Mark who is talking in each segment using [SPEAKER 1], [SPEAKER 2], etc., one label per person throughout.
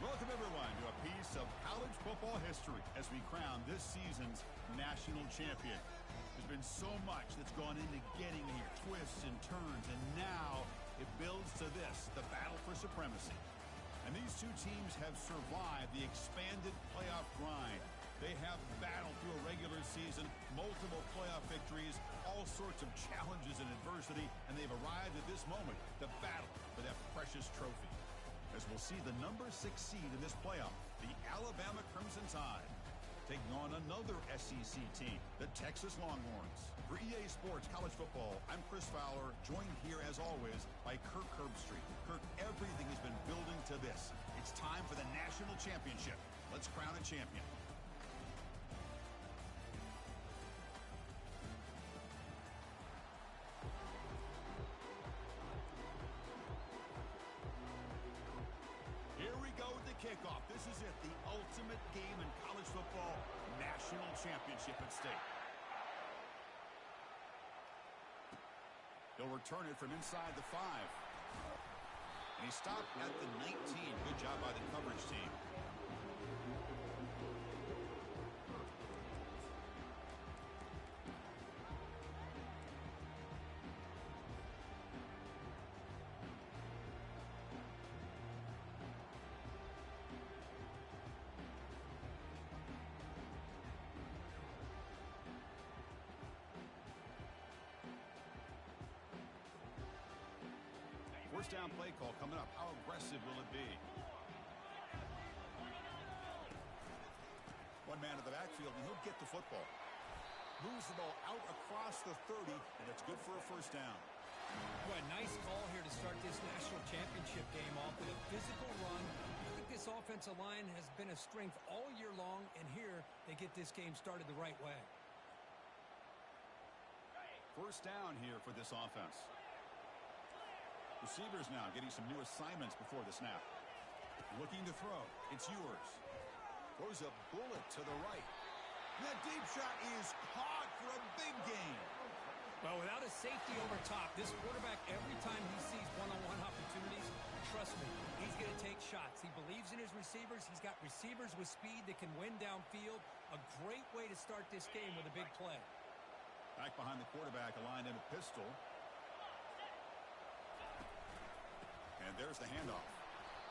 [SPEAKER 1] Welcome, everyone, to a piece of college football history as we crown this season's national champion. There's been so much that's gone into getting here, twists and turns, and now it builds to this, the battle for supremacy. And these two teams have survived the expanded playoff grind. They have battled through a regular season, multiple playoff victories, all sorts of challenges and adversity, and they've arrived at this moment, the battle for that precious trophy. As we'll see the number 6 seed in this playoff, the Alabama Crimson Tide, taking on another SEC team, the Texas Longhorns. For EA Sports College Football, I'm Chris Fowler, joined here as always by Kirk Herbstreit. Kirk, everything has been building to this. It's time for the national championship. Let's crown a champion. Here we go with the kickoff. This is it, the ultimate game in college football, national championship at stake. He'll return it from inside the 5. And he stopped at the 19. Good job by the coverage team. First down play call coming up. How aggressive will it be? One man in the backfield, and he'll get the football. Moves the ball out across the 30, and it's good for a first down.
[SPEAKER 2] What a nice call here to start this national championship game off with a physical run. I think this offensive line has been a strength all year long, and here they get this game started the right way.
[SPEAKER 1] First down here for this offense. Receivers now getting some new assignments before the snap. Looking to throw. It's yours. Throws a bullet to the right. And that deep shot is caught for a big gain.
[SPEAKER 2] Well, without a safety over top, this quarterback, every time he sees one-on-one opportunities, trust me, he's going to take shots. He believes in his receivers. He's got receivers with speed that can win downfield. A great way to start this game with a big play.
[SPEAKER 1] Back behind the quarterback, aligned in a pistol. And there's the handoff.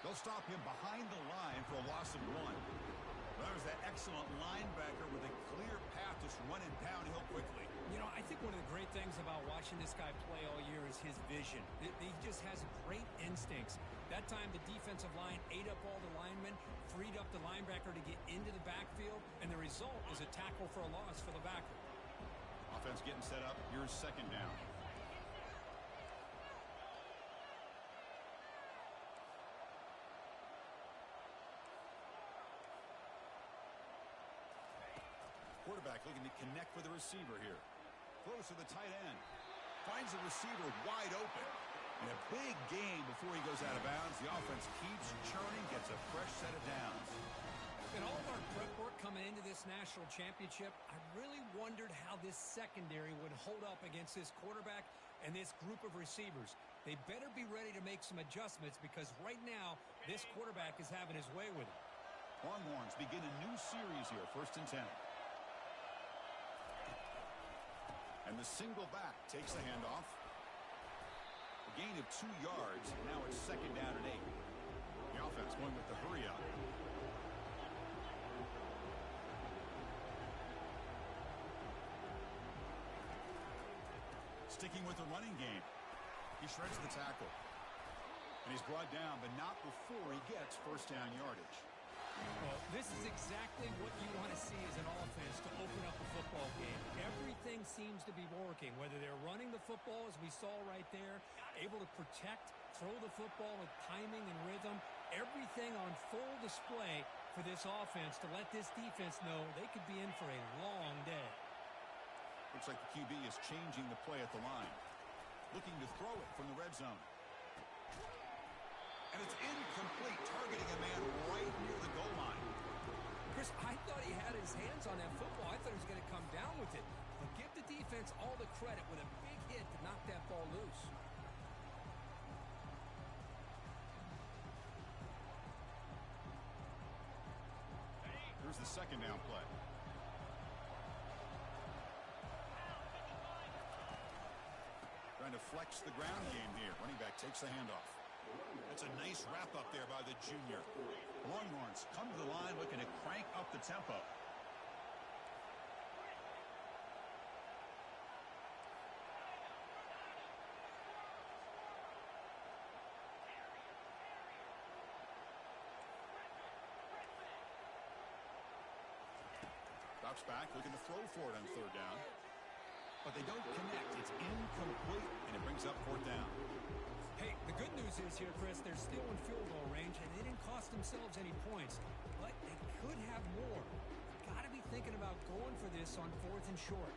[SPEAKER 1] They'll stop him behind the line for a loss of 1. There's that excellent linebacker with a clear path just running downhill quickly.
[SPEAKER 2] You know, I think one of the great things about watching this guy play all year is his vision. He just has great instincts. That time, the defensive line ate up all the linemen, freed up the linebacker to get into the backfield, and the result is a tackle for a loss for the backer.
[SPEAKER 1] Offense getting set up. Here's second down. Quarterback looking to connect with the receiver here. Throws to the tight end. Finds the receiver wide open. And a big gain before he goes out of bounds. The offense keeps churning, gets a fresh set of downs.
[SPEAKER 2] In all of our prep work coming into this national championship, I really wondered how this secondary would hold up against this quarterback and this group of receivers. They better be ready to make some adjustments because right now, this quarterback is having his way with it.
[SPEAKER 1] Longhorns begin a new series here, 1st and 10. And the single back takes the handoff. A gain of 2 yards. Now it's 2nd down and 8. The offense going with the hurry up. Sticking with the running game. He shreds the tackle. And he's brought down, but not before he gets first down yardage.
[SPEAKER 2] Well, this is exactly what you want to see as an offense to open up a football game. Everything seems to be working, whether they're running the football, as we saw right there, able to protect, throw the football with timing and rhythm, everything on full display for this offense to let this defense know they could be in for a long day.
[SPEAKER 1] Looks like the QB is changing the play at the line. Looking to throw it from the red zone. And it's incomplete, targeting a man right near the goal line.
[SPEAKER 2] Chris, I thought he had his hands on that football. I thought he was going to come down with it. But give the defense all the credit with a big hit to knock that ball loose.
[SPEAKER 1] Here's the second down play. Trying to flex the ground game here. Running back takes the handoff. That's a nice wrap up there by the junior. Longhorns come to the line looking to crank up the tempo. Drops back, looking to throw for it on third down. But they don't connect. It's incomplete, and it brings up fourth down.
[SPEAKER 2] Hey, the good news is here, Chris, they're still in field goal range, and they didn't cost themselves any points. But they could have more. Got to be thinking about going for this on fourth and short.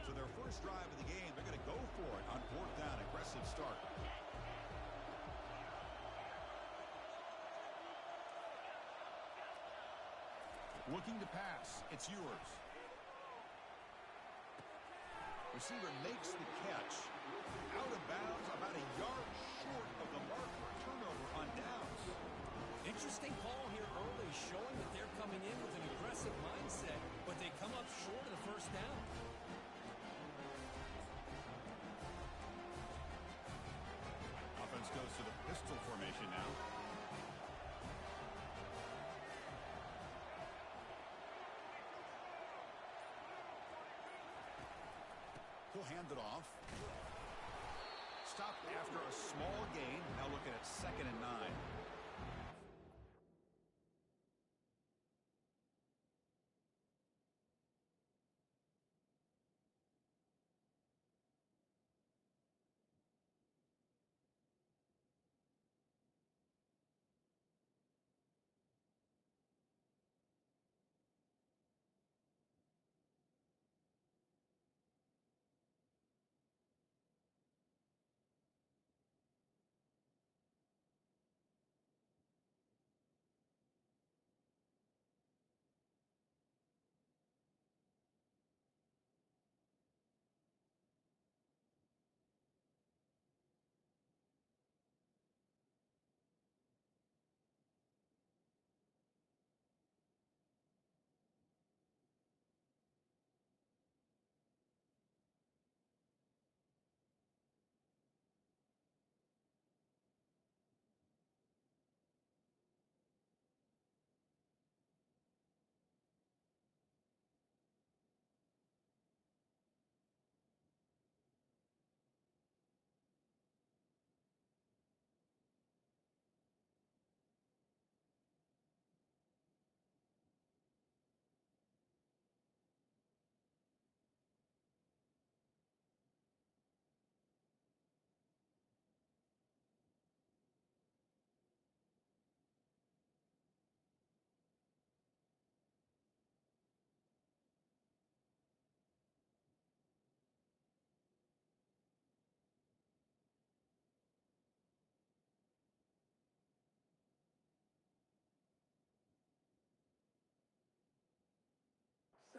[SPEAKER 1] So their first drive of the game, they're going to go for it on fourth down. Aggressive start. Looking to pass. It's yours. Receiver makes the catch. Out of bounds, about a yard short of the marker. Turnover on downs.
[SPEAKER 2] Interesting call here early, showing that they're coming in with an aggressive mindset, but they come up short of the first down.
[SPEAKER 1] Offense goes to the pistol formation now. He'll hand it off. Stopped after a small gain. Now looking at 2nd and 9.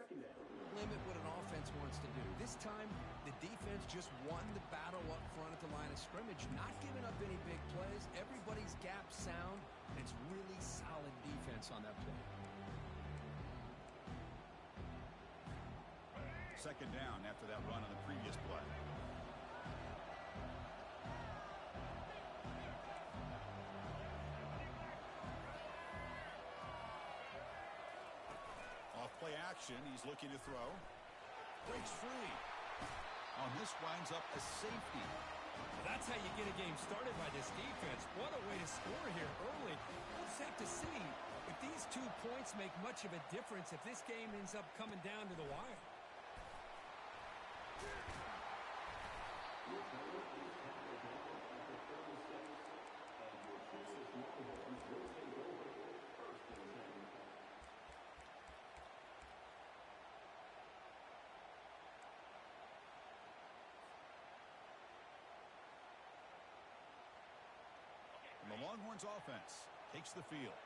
[SPEAKER 2] Limit what an offense wants to do. This time, the defense just won the battle up front at the line of scrimmage, not giving up any big plays. Everybody's gap sound, and it's really solid defense on that play.
[SPEAKER 1] 2nd down after that run on the previous play. Play action. He's looking to throw. Breaks free. On this winds up a safety.
[SPEAKER 2] Well, that's how you get a game started by this defense. What a way to score here early. We'll just have to see if these 2 points make much of a difference if this game ends up coming down to the wire.
[SPEAKER 1] The Longhorns offense takes the field.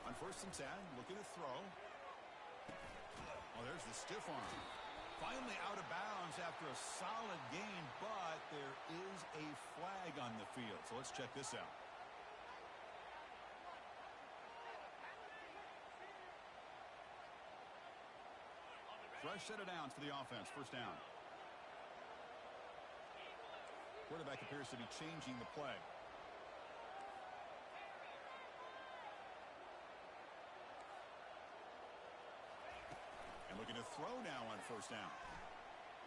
[SPEAKER 1] On 1st and 10, looking to throw. Oh, there's the stiff arm. Finally out of bounds after after a solid gain, but there is a flag on the field. So let's check this out. Fresh set of downs for the offense. First down. Quarterback appears to be changing the play. And looking to throw now on first down.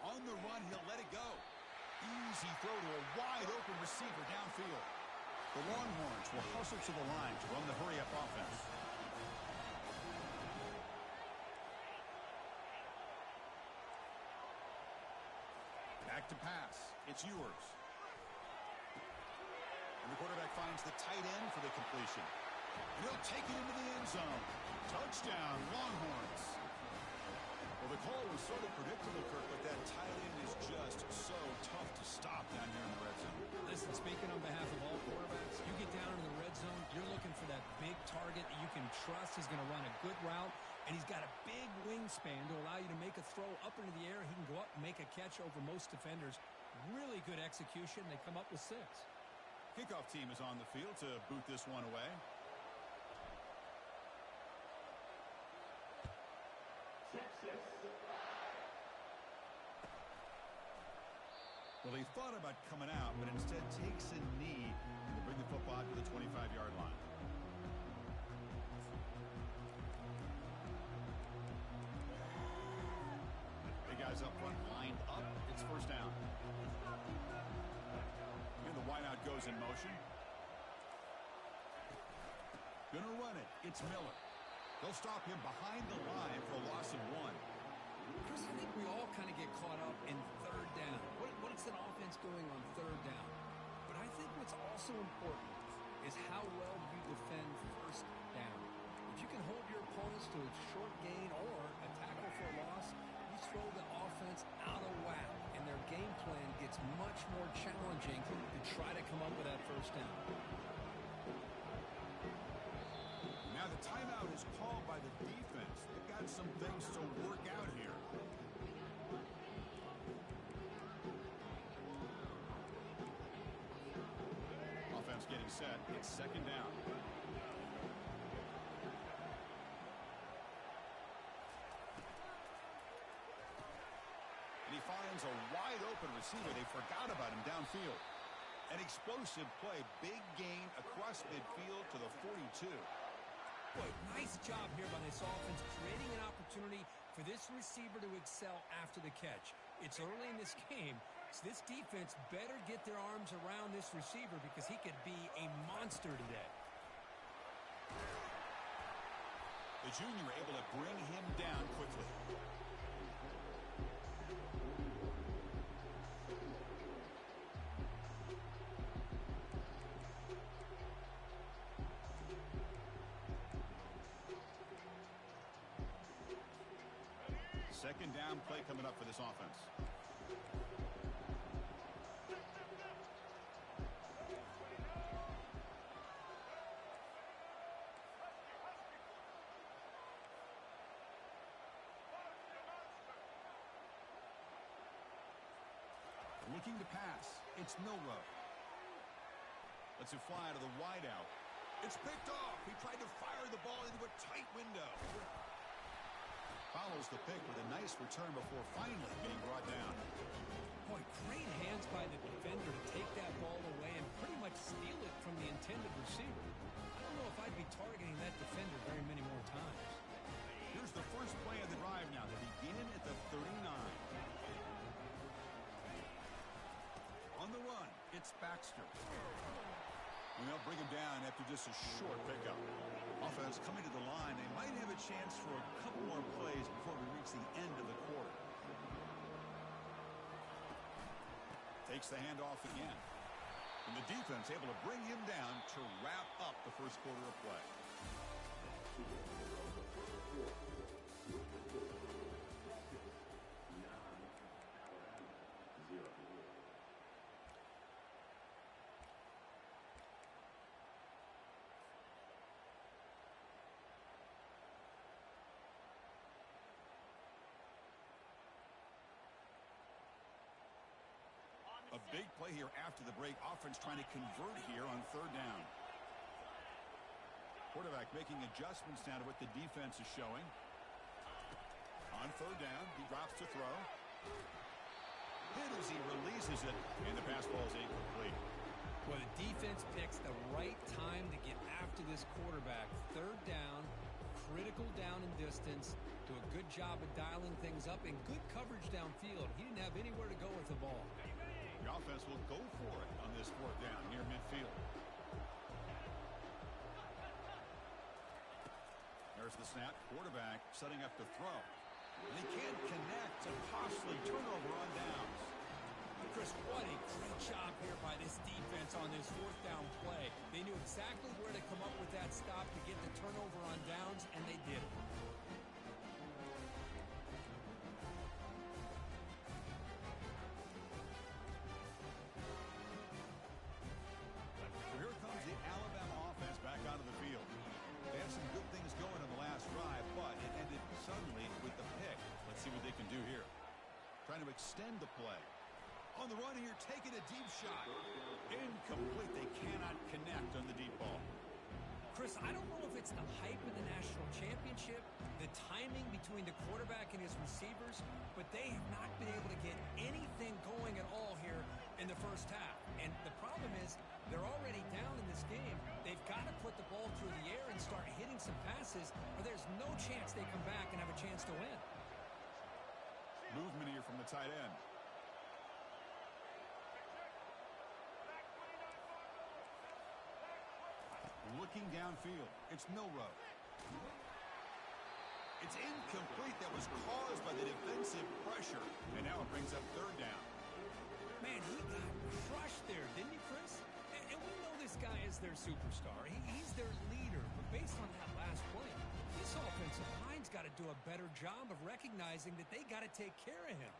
[SPEAKER 1] On the run, he'll let it go. Easy throw to a wide open receiver downfield. The Longhorns will hustle to the line to run the hurry-up offense. Back to pass. It's Ewers. And the quarterback finds the tight end for the completion. And he'll take it into the end zone. Touchdown, Longhorns. Well, the call was sort of predictable, Kirk, but that tight end is just so tough to stop down here in the red zone.
[SPEAKER 2] Listen, speaking on behalf of all quarterbacks, you get down in the red zone, you're looking for that big target that you can trust. He's going to run a good route, and he's got a big wingspan to allow you to make a throw up into the air. He can go up and make a catch over most defenders. Really good execution. They come up with 6.
[SPEAKER 1] Kickoff team is on the field to boot this one away. Well, he thought about coming out, but instead takes a knee to bring the football to the 25-yard line. Big guys up front, lined up. It's first down. And the wideout goes in motion. Gonna run it. It's Miller. They'll stop him behind the line for a loss of 1.
[SPEAKER 2] Chris, I think we all kind of get caught up in third down. What's an offense doing on third down? But I think what's also important is how well you defend first down. If you can hold your opponents to a short gain or a tackle for a loss, you throw the offense out of whack, and their game plan gets much more challenging to try to come up with that first down.
[SPEAKER 1] Now the timeout is called by the defense. They've got some things to work out here. Offense getting set. It's second down. And he finds a wide open receiver. They forgot about him downfield. An explosive play. Big gain across midfield to the 42.
[SPEAKER 2] Boy, nice job here by this offense, creating an opportunity for this receiver to excel after the catch. It's early in this game, so this defense better get their arms around this receiver because he could be a monster today.
[SPEAKER 1] The junior able to bring him down quickly. Second down play coming up for this offense. Looking to pass. It's Milroe. Lets it fly to the wideout. It's picked off. He tried to fire the ball into a tight window. Follows the pick with a nice return before finally being brought down.
[SPEAKER 2] Boy, great hands by the defender to take that ball away and pretty much steal it from the intended receiver. I don't know if I'd be targeting that defender very many more times.
[SPEAKER 1] Here's the first play of the drive now. They begin at the 39. On the run, it's Baxter. And they'll bring him down after just a short pickup. Offense coming to the line. They might have a chance for a couple more plays before we reach the end of the quarter. Takes the handoff again. And the defense able to bring him down to wrap up the first quarter of play. A big play here after the break. Offense trying to convert here on third down. Quarterback making adjustments now to what the defense is showing. On third down, he drops to throw. Hit as he releases it, and the pass ball is incomplete.
[SPEAKER 2] Well, the defense picks the right time to get after this quarterback. Third down, critical down and distance. Do a good job of dialing things up, and good coverage downfield. He didn't have anywhere to go with the ball.
[SPEAKER 1] The offense will go for it on this fourth down near midfield. There's the snap. Quarterback setting up to throw. And he can't connect. A costly turnover on downs.
[SPEAKER 2] Chris, what a great job here by this defense on this fourth down play. They knew exactly where to come up with that stop to get the turnover on downs, and they did it.
[SPEAKER 1] So here comes the Alabama offense back onto the field. They had some good things going in the last drive, but it ended suddenly with the pick. Let's see what they can do here. Trying to extend the play. On the run here, taking a deep shot. Incomplete. They cannot connect on the deep ball.
[SPEAKER 2] Chris, I don't know if it's the hype of the national championship, the timing between the quarterback and his receivers, but they have not been able to get anything going at all here in the first half. And the problem is they're already down in this game. They've got to put the ball through the air and start hitting some passes, or there's no chance they come back and have a chance to win.
[SPEAKER 1] Movement here from the tight end. Looking downfield. It's Milroe. It's incomplete. That was caused by the defensive pressure. And now it brings up third down.
[SPEAKER 2] Man, he got crushed there, didn't he, Chris? And we know this guy is their superstar. He's their leader. But based on that last play, this offensive line's got to do a better job of recognizing that they got to take care of him.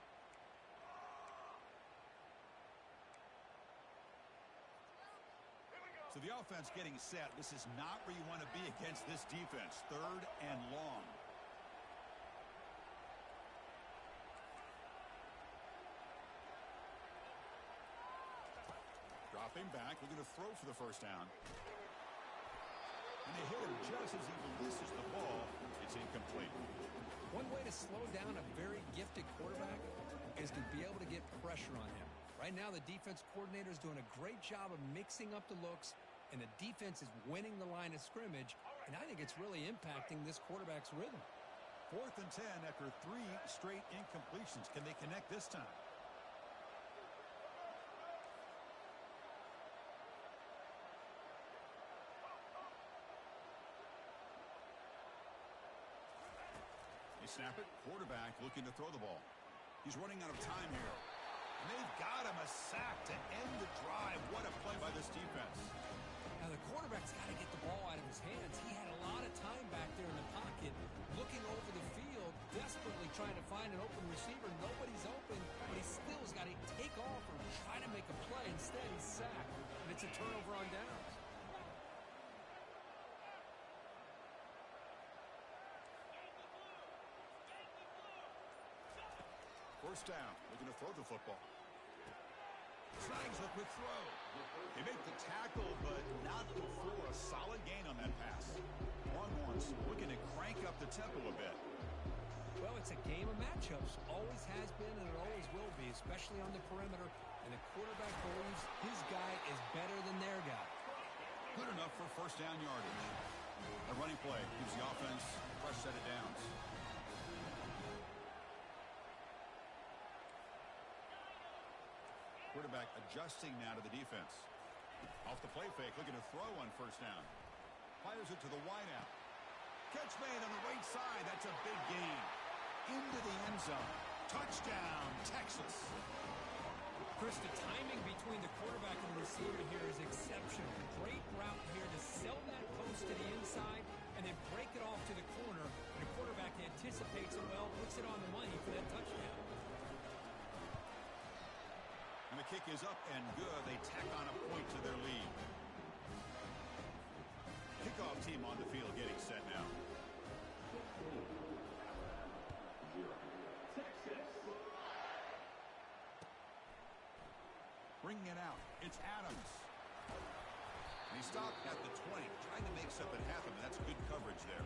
[SPEAKER 1] So the offense getting set. This is not where you want to be against this defense. Third and long. Dropping back, looking to throw for the first down. And they hit him just as he releases the ball. It's incomplete.
[SPEAKER 2] One way to slow down a very gifted quarterback is to be able to get pressure on him. Right now, the defense coordinator is doing a great job of mixing up the looks, and the defense is winning the line of scrimmage, and I think it's really impacting this quarterback's rhythm.
[SPEAKER 1] 4th and 10 after 3 straight incompletions. Can they connect this time? They snap it. Quarterback looking to throw the ball. He's running out of time here. And they've got him a sack to end the drive. What a play by this defense.
[SPEAKER 2] Now, the quarterback's got to get the ball out of his hands. He had a lot of time back there in the pocket, looking over the field, desperately trying to find an open receiver. Nobody's open, but he still has got to take off or try to make a play. Instead, he's sacked, and it's a turnover on downs.
[SPEAKER 1] First down, looking to throw the football. Snags a quick throw. They make the tackle, but not before a solid gain on that pass. Longhorns looking to crank up the tempo a bit.
[SPEAKER 2] Well, it's a game of matchups. Always has been, and it always will be, especially on the perimeter. And the quarterback believes his guy is better than their guy.
[SPEAKER 1] Good enough for first down yardage. A running play gives the offense a fresh set of downs. Quarterback adjusting now to the defense. Off the play fake, looking to throw on first down. Fires it to the wideout. Catch made on the right side. That's a big gain. Into the end zone. Touchdown, Texas.
[SPEAKER 2] Chris, the timing between the quarterback and the receiver here is exceptional. Great route here to sell that post to the inside and then break it off to the corner. The quarterback anticipates it well, puts it on the money for that touchdown.
[SPEAKER 1] And the kick is up and good. They tack on a point to their lead. Kickoff team on the field getting set now. Bringing it out. It's Adams. And he stopped at the 20, trying to make something happen. That's good coverage there.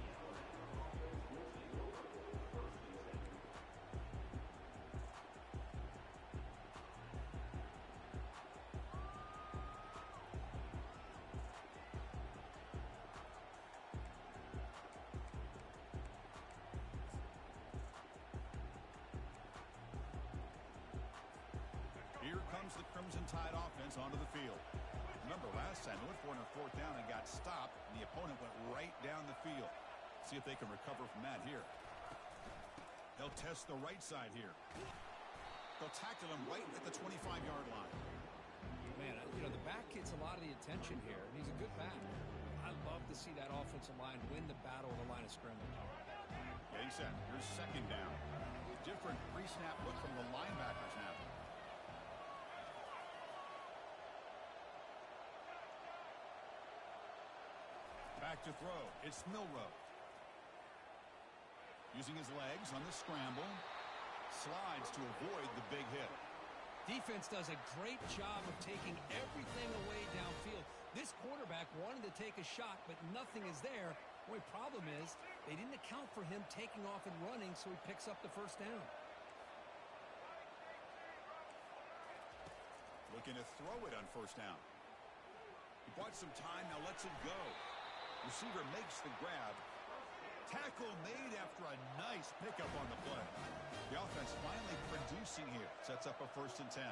[SPEAKER 1] Here comes the Crimson Tide offense onto the field. Remember last time they went for it on 4th down and got stopped, and the opponent went right down the field. See if they can recover from that here. They'll test the right side here. They'll tackle him right at the 25-yard line.
[SPEAKER 2] Man, you know, the back gets a lot of the attention here, and he's a good back. I love to see that offensive line win the battle of the line of scrimmage.
[SPEAKER 1] Getting set. Here's 2nd down. Different pre-snap look from the linebackers now. Back to throw. It's Milroe. Using his legs on the scramble. Slides to avoid the big hit.
[SPEAKER 2] Defense does a great job of taking everything away downfield. This quarterback wanted to take a shot, but nothing is there. The only problem is they didn't account for him taking off and running, so he picks up the 1st down.
[SPEAKER 1] Looking to throw it on 1st down. He bought some time, now lets it go. Receiver makes the grab. Tackle made after a nice pickup on the play. The offense finally producing here. Sets up a 1st and 10.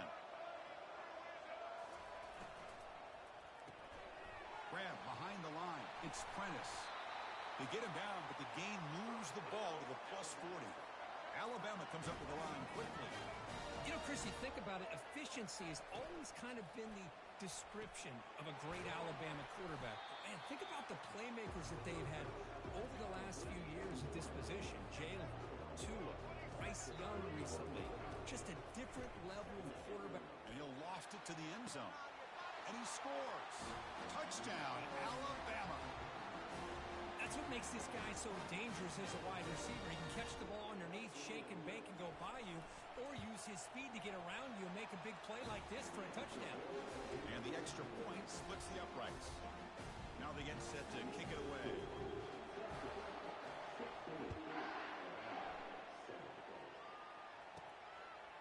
[SPEAKER 1] Grab behind the line. It's Prentice. They get him down, but the gain moves the ball to the +40. Alabama comes up with the line quickly.
[SPEAKER 2] You know, Chris, you think about it, efficiency has always kind of been the description of a great Alabama quarterback. Man, think about the playmakers that they've had over the last few years at this position. Jalen, Tua, Bryce Young recently. Just a different level of quarterback.
[SPEAKER 1] And he'll loft it to the end zone. And he scores. Touchdown, Alabama.
[SPEAKER 2] That's what makes this guy so dangerous as a wide receiver. He can catch the ball underneath, shake and bake and go by you, or use his speed to get around you and make a big play like this for a touchdown.
[SPEAKER 1] And the extra point splits the uprights. Now they get set to kick it away.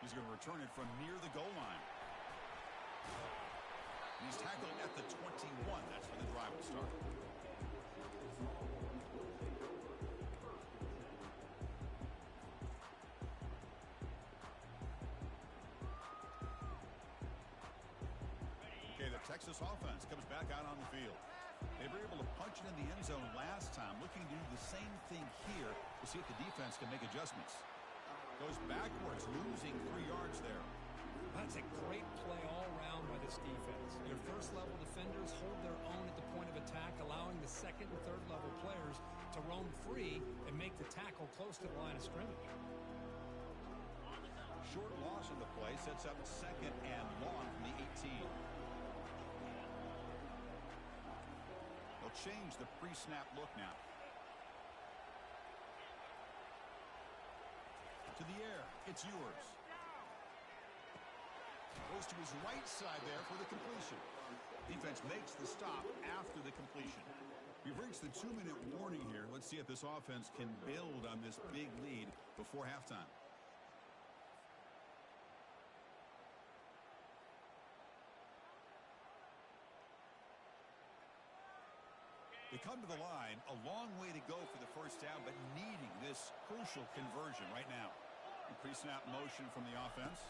[SPEAKER 1] He's going to return it from near the goal line. And he's tackled at the 21. That's where the drive will start. Okay, the Texas offense comes back out on the field. They were able to punch it in the end zone last time, looking to do the same thing here to see if the defense can make adjustments. Goes backwards, losing 3 yards there.
[SPEAKER 2] That's a great play all around by this defense. Your first-level defenders hold their own at the point of attack, allowing the second and third-level players to roam free and make the tackle close to the line of scrimmage.
[SPEAKER 1] Short loss on the play sets up 2nd and long from the 18. They'll change the pre-snap look now. To the air, it's Ewers. Goes to his right side there for the completion. Defense makes the stop after the completion. We've reached the 2-minute warning here. Let's see if this offense can build on this big lead before halftime. They come to the line, a long way to go for the 1st down, but needing this crucial conversion right now. Pre-snap motion from the offense.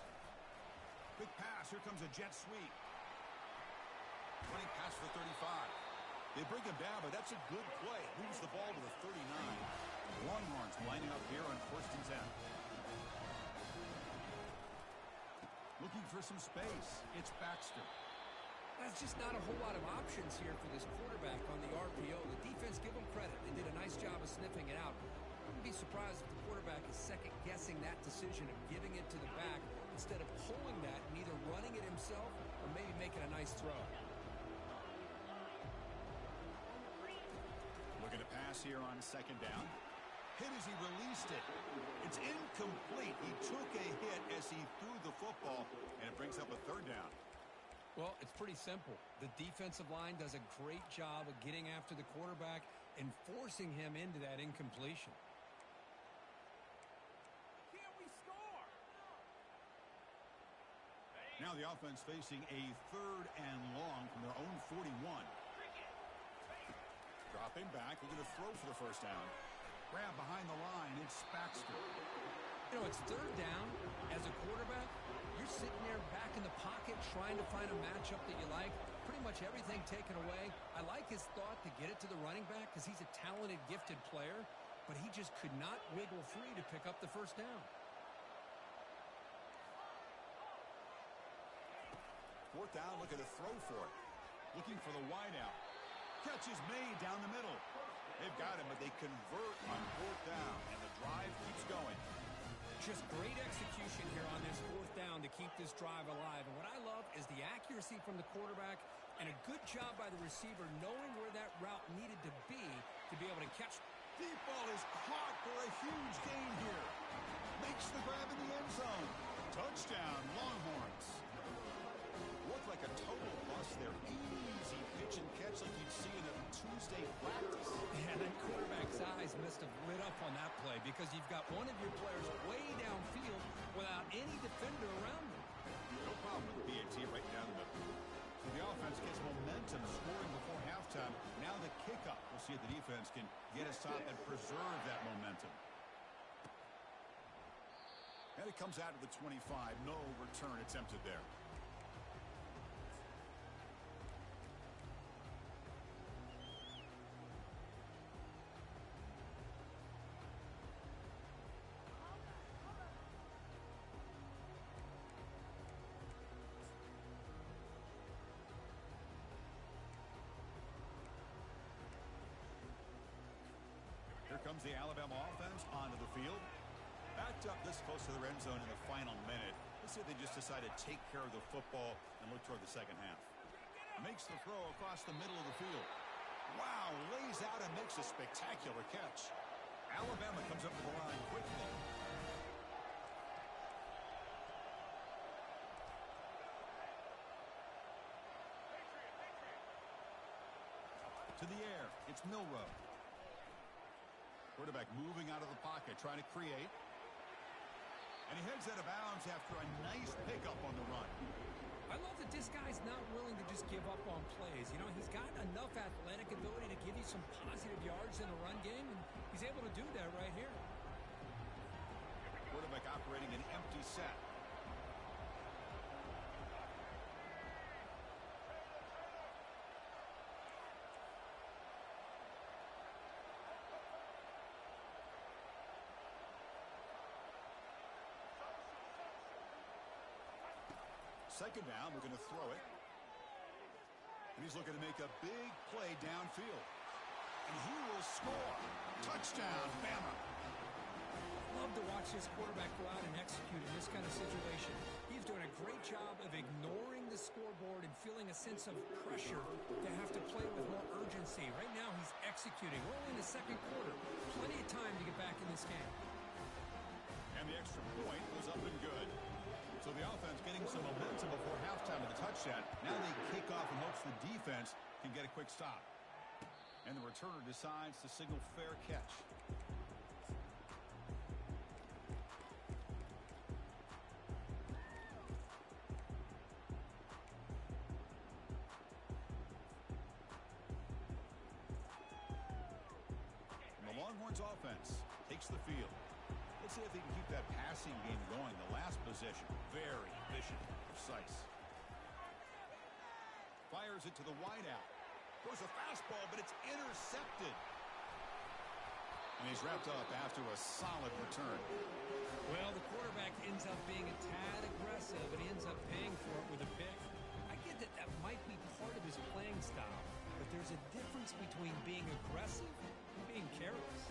[SPEAKER 1] Quick pass. Here comes a jet sweep. Running pass for 35. They bring him down, but that's a good play. Moves the ball to the 39. Longhorns lining up here on 1st and 10. Looking for some space. It's Baxter.
[SPEAKER 2] That's just not a whole lot of options here for this quarterback on the RPO. The defense, give them credit. They did a nice job of sniffing it out. I wouldn't be surprised if the quarterback is second-guessing that decision of giving it to the back instead of pulling that and either running it himself or maybe making a nice throw.
[SPEAKER 1] Looking to pass here on 2nd down. Hit as he released it. It's incomplete. He took a hit as he threw the football, and it brings up a 3rd down.
[SPEAKER 2] Well, it's pretty simple. The defensive line does a great job of getting after the quarterback and forcing him into that incompletion.
[SPEAKER 3] Can we score?
[SPEAKER 1] Now the offense facing a 3rd and long from their own 41. Dropping back, looking to throw for the first down. Grab behind the line, it's Baxter.
[SPEAKER 2] You know, it's 3rd down. As a quarterback, you're sitting there back in the pocket trying to find a matchup that you like. Pretty much everything taken away. I like his thought to get it to the running back because he's a talented, gifted player, but he just could not wiggle free to pick up the first down.
[SPEAKER 1] 4th down, looking to throw for it. Looking for the wideout. Catch is made down the middle. They've got him, but they convert on 4th down, and the drive keeps going.
[SPEAKER 2] Just great execution here on this 4th down to keep this drive alive. And what I love is the accuracy from the quarterback and a good job by the receiver knowing where that route needed to be able to catch.
[SPEAKER 1] Deep ball is caught for a huge gain here. Makes the grab in the end zone. Touchdown, Longhorns. Looked like a total bust there. Easy pitch and catch like you'd see in a Tuesday practice.
[SPEAKER 2] Yeah, that quarterback's eyes must have lit up on that play because you've got one of your players way downfield without any defender around him.
[SPEAKER 1] No problem with the BAT right down the middle. So the offense gets momentum scoring before halftime. Now the kickoff. We'll see if the defense can get a stop and preserve that momentum. And it comes out to the 25. No return attempted there. Here comes the Alabama offense onto the field. Backed up this close to the red zone in the final minute. Let's see if they just decide to take care of the football and look toward the second half. Makes the throw across the middle of the field. Wow, lays out and makes a spectacular catch. Alabama comes up to the line quickly. To the air, it's Milroe. Quarterback moving out of the pocket, trying to create. And he heads out of bounds after a nice pickup on the run.
[SPEAKER 2] I love that this guy's not willing to just give up on plays. You know, he's got enough athletic ability to give you some positive yards in the run game, and he's able to do that right here.
[SPEAKER 1] Quarterback operating an empty set. Second down, we're going to throw it. And he's looking to make a big play downfield. And he will score. Touchdown, Bama.
[SPEAKER 2] Love to watch this quarterback go out and execute in this kind of situation. He's doing a great job of ignoring the scoreboard and feeling a sense of pressure to have to play with more urgency. Right now, he's executing. We're only in the second quarter. Plenty of time to get back in this game.
[SPEAKER 1] And the extra point was up and good. So the offense getting some momentum before halftime of the touchdown. Now they kick off in hopes the defense can get a quick stop. And the returner decides to signal fair catch. And the Longhorns offense takes the field. Let's see if they can keep that passing game going. The last possession, very efficient, precise. Fires it to the wideout. Goes a fastball, but it's intercepted. And he's wrapped up after a solid return.
[SPEAKER 2] Well, the quarterback ends up being a tad aggressive, and he ends up paying for it with a pick. I get that that might be part of his playing style, but there's a difference between being aggressive and being careless.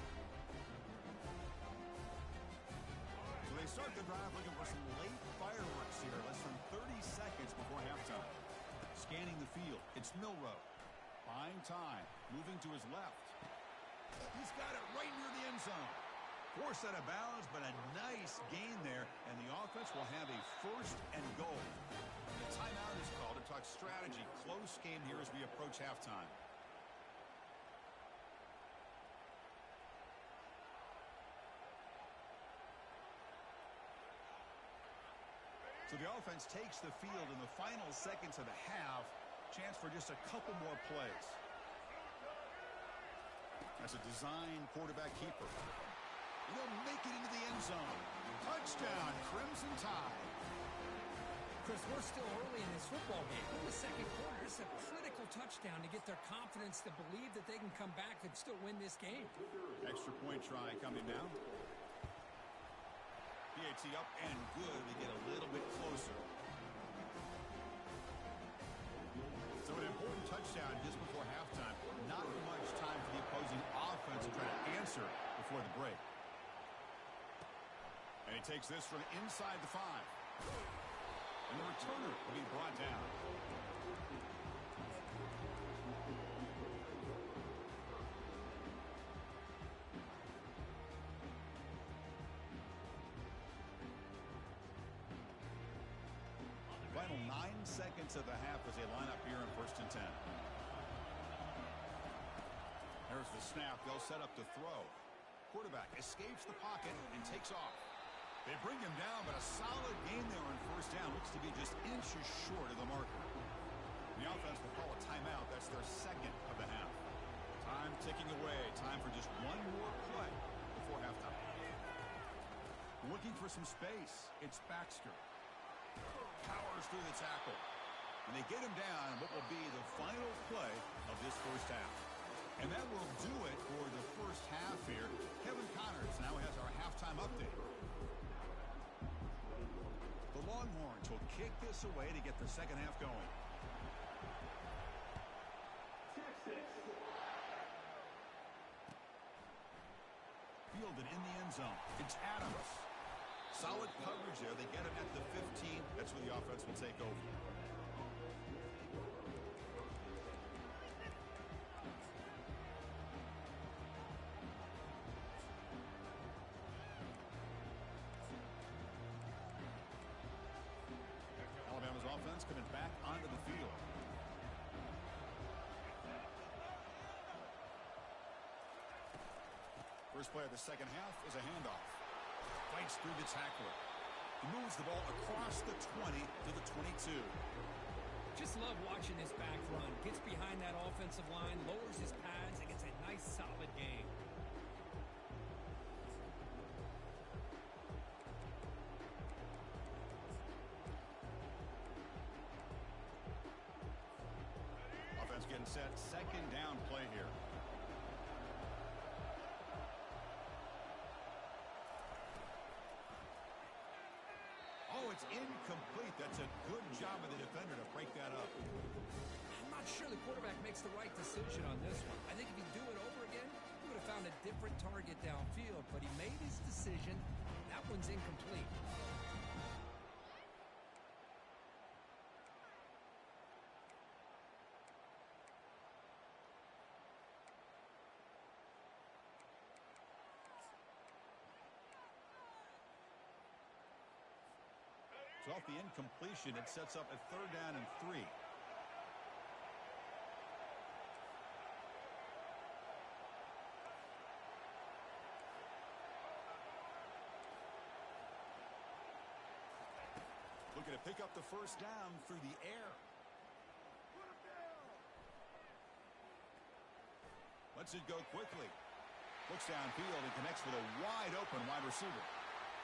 [SPEAKER 1] They start the drive looking for some late fireworks here. Less than 30 seconds before halftime. Scanning the field. It's Milroe. Buying time. Moving to his left. He's got it right near the end zone. Forced out of bounds, but a nice gain there. And the offense will have a 1st and goal. The timeout is called to talk straight. approach halftime. So the offense takes the field in the final seconds of the half. Chance for just a couple more plays. That's a design quarterback keeper. He'll make it into the end zone. Touchdown, Crimson Tide.
[SPEAKER 2] Chris, we're still early in this football game. In the second quarter, it's a critical touchdown to get their confidence to believe that they can come back and still win this game.
[SPEAKER 1] Extra point try coming now. PAT up and good to get a little bit closer. So an important touchdown just before halftime. Not much time for the opposing offense to try to answer before the break. And he takes this from inside the 5. And the returner will be brought down. Final 9 seconds of the half as they line up here in 1st and 10. There's the snap. They'll set up to throw. Quarterback escapes the pocket and takes off. They bring him down, but a solid game there on 1st down. Looks to be just inches short of the marker. The offense will call a timeout. That's their 2nd of the half. Time ticking away. Time for just one more play before halftime. Looking for some space. It's Baxter. Powers through the tackle. And they get him down in what will be the final play of this 1st half. And that will do it for the 1st half here. Kevin Connors now has our halftime update. The Longhorns will kick this away to get the 2nd half going. Fielded in the end zone. It's Adams. Solid coverage there. They get him at the 15. That's where the offense will take over. Alabama's offense coming back onto the field. First play of the 2nd half is a handoff. Fights through the tackler. He moves the ball across the 20 to the 22.
[SPEAKER 2] Just love watching this back run. Gets behind that offensive line, lowers his pads, and gets a nice solid gain.
[SPEAKER 1] Offense getting set. 2nd down play here. Oh, it's incomplete. That's a good job of the defender to break that up.
[SPEAKER 2] I'm not sure the quarterback makes the right decision on this one. I think if he'd do it over again, he would have found a different target downfield, but he made his decision. That one's incomplete.
[SPEAKER 1] So off the incompletion, it sets up a 3rd down and 3. Looking to pick up the 1st down through the air. Lets it go quickly. Looks downfield and connects with a wide open wide receiver.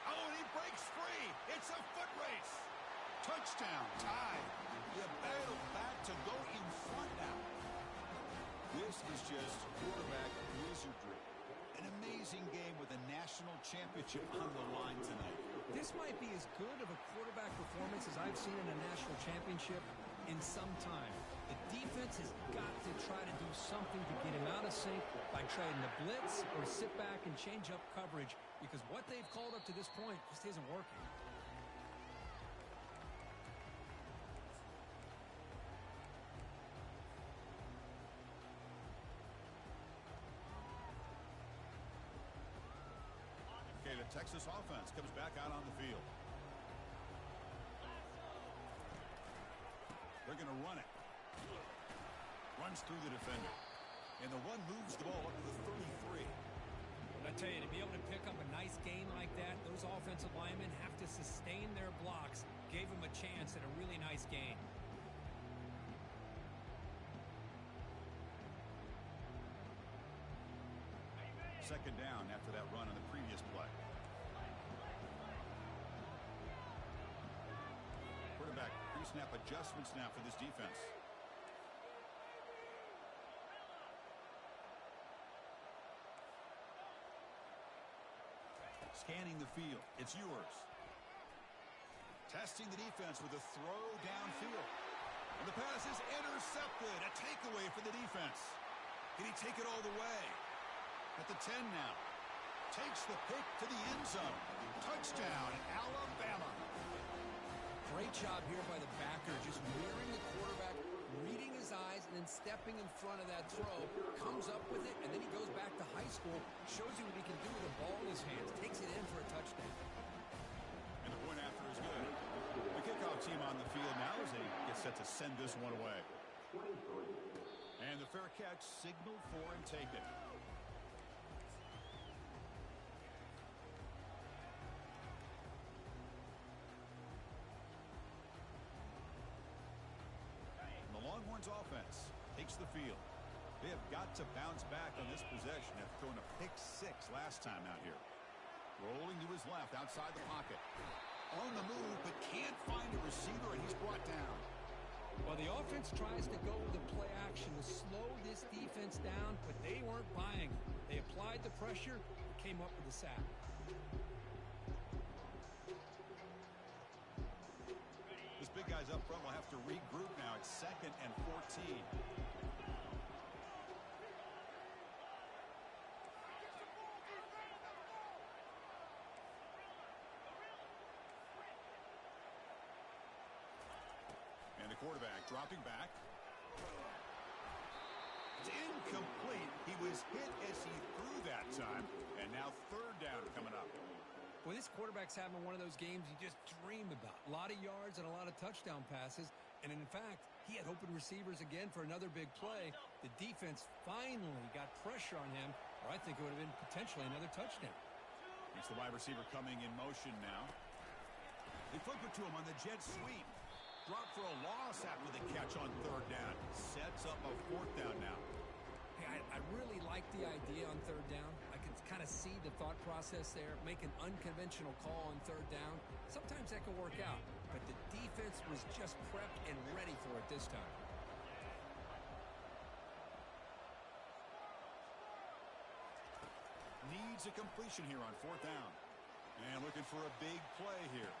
[SPEAKER 1] Oh, and he breaks free. It's a foot race. Touchdown, Tide. You battle back to go in front now. This is just quarterback wizardry. An amazing game with a national championship on the line tonight.
[SPEAKER 2] This might be as good of a quarterback performance as I've seen in a national championship in some time. The defense has got to try to do something to get him out of sync by trying to blitz or sit back and change up coverage, because what they've called up to this point just isn't working.
[SPEAKER 1] Okay, the Texas offense comes back out on the field. They're going to run it. Runs through the defender. And the run moves the ball up to the 33.
[SPEAKER 2] I tell you, to be able to pick up a nice game like that, those offensive linemen have to sustain their blocks. Gave them a chance at a really nice game.
[SPEAKER 1] Second down after that run on the previous play. Quarterback pre-snap adjustments now for this defense. Scanning the field. It's yours. Testing the defense with a throw downfield. And the pass is intercepted. A takeaway for the defense. Can he take it all the way? At the 10 now. Takes the pick to the end zone. Touchdown, Alabama.
[SPEAKER 4] Great job here by the backer, just mirroring the quarterback, reading his eyes, and then stepping in front of that throw. Comes up with it, and then he goes back to high school. Shows you what he can do with the ball in his hands. Takes it in for a touchdown.
[SPEAKER 1] And the point after is good. The kickoff team on the field now as they get set to send this one away. And the fair catch signaled for and taken. Longhorns offense takes the field. They have got to bounce back on this possession after throwing a pick six last time out here. Rolling to his left outside the pocket. On the move, but can't find a receiver, and he's brought down.
[SPEAKER 2] Well, the offense tries to go with the play action to slow this defense down, but they weren't buying it. They applied the pressure and came up with a sack.
[SPEAKER 1] This big guy's up front will have to regroup now. It's 2nd and 14. And the quarterback dropping back. It's incomplete. He was hit as he threw that time. And now 3rd down coming up.
[SPEAKER 2] Well, this quarterback's having one of those games you just dream about. A lot of yards and a lot of touchdown passes. And in fact, he had open receivers again for another big play. The defense finally got pressure on him, or I think it would have been potentially another touchdown.
[SPEAKER 1] It's the wide receiver coming in motion now. They flip it to him on the jet sweep. Drop for a loss after the catch on 3rd down. Sets up a 4th down now.
[SPEAKER 2] Hey, I really like the idea on 3rd down. I can kind of see the thought process there. Make an unconventional call on 3rd down. Sometimes that can work out, but the defense was just prepped and ready for it this time.
[SPEAKER 1] Needs a completion here on 4th down. And looking for a big play here.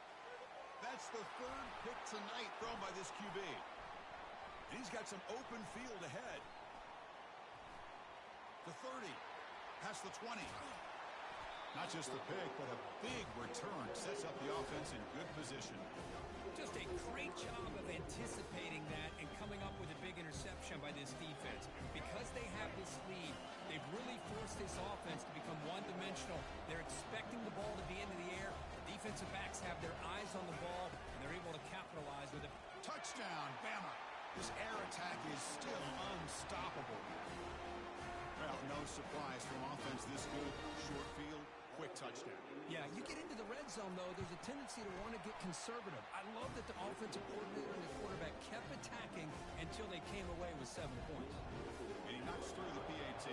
[SPEAKER 1] That's the 3rd pick tonight thrown by this QB. And he's got some open field ahead. The 30, past the 20. Not just the pick, but a big return. Sets up the offense in good position.
[SPEAKER 2] Just a great job of anticipating that and coming up with a big interception by this defense. Because they have this lead, they've really forced this offense to become one-dimensional. They're expecting the ball to be into the air. The defensive backs have their eyes on the ball, and they're able to capitalize with it.
[SPEAKER 1] Touchdown, Bama. This air attack is still unstoppable. Well, no surprise from offense this good. Short field, quick touchdown.
[SPEAKER 2] Yeah, you get into the red zone, though, there's a tendency to want to get conservative. I love that the offensive coordinator and the quarterback kept attacking until they came away with 7 points.
[SPEAKER 1] And he knocks through the PAT.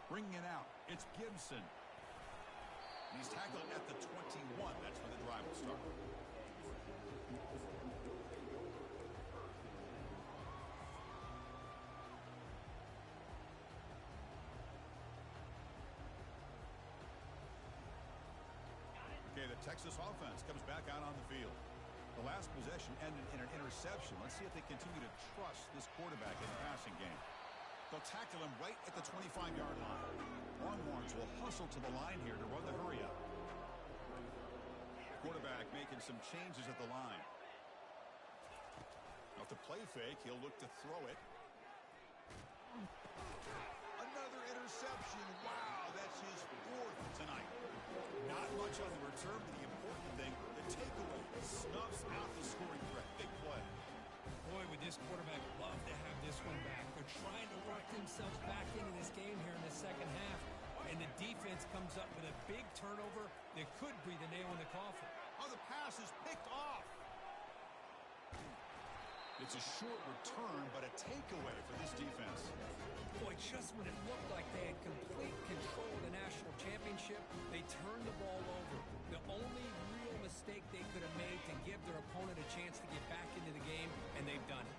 [SPEAKER 1] Bringing it out, it's Gibson. He's tackled at the 21. That's where the drive will start. Okay, the Texas offense comes back out on the field. The last possession ended in an interception. Let's see if they continue to trust this quarterback in the passing game. They'll tackle him right at the 25-yard line. Longhorns will hustle to the line here to run the hurry-up. Quarterback making some changes at the line. Now to play fake, he'll look to throw it. Another interception. Wow, that's his 4th tonight. Not much on the return, but the important thing, the takeaway snuffs out the scoring threat. Big play.
[SPEAKER 2] Boy, would this quarterback love to have this one back. They're trying to work themselves back into this game here in the second half. And the defense comes up with a big turnover that could be the nail in the coffin.
[SPEAKER 1] Oh, the pass is picked off. It's a short return, but a takeaway for this defense.
[SPEAKER 2] Boy, just when it looked like they had complete control of the national championship, they turned the ball over. The only real mistake they could have made to give their opponent a chance to get back into the game, and they've done it.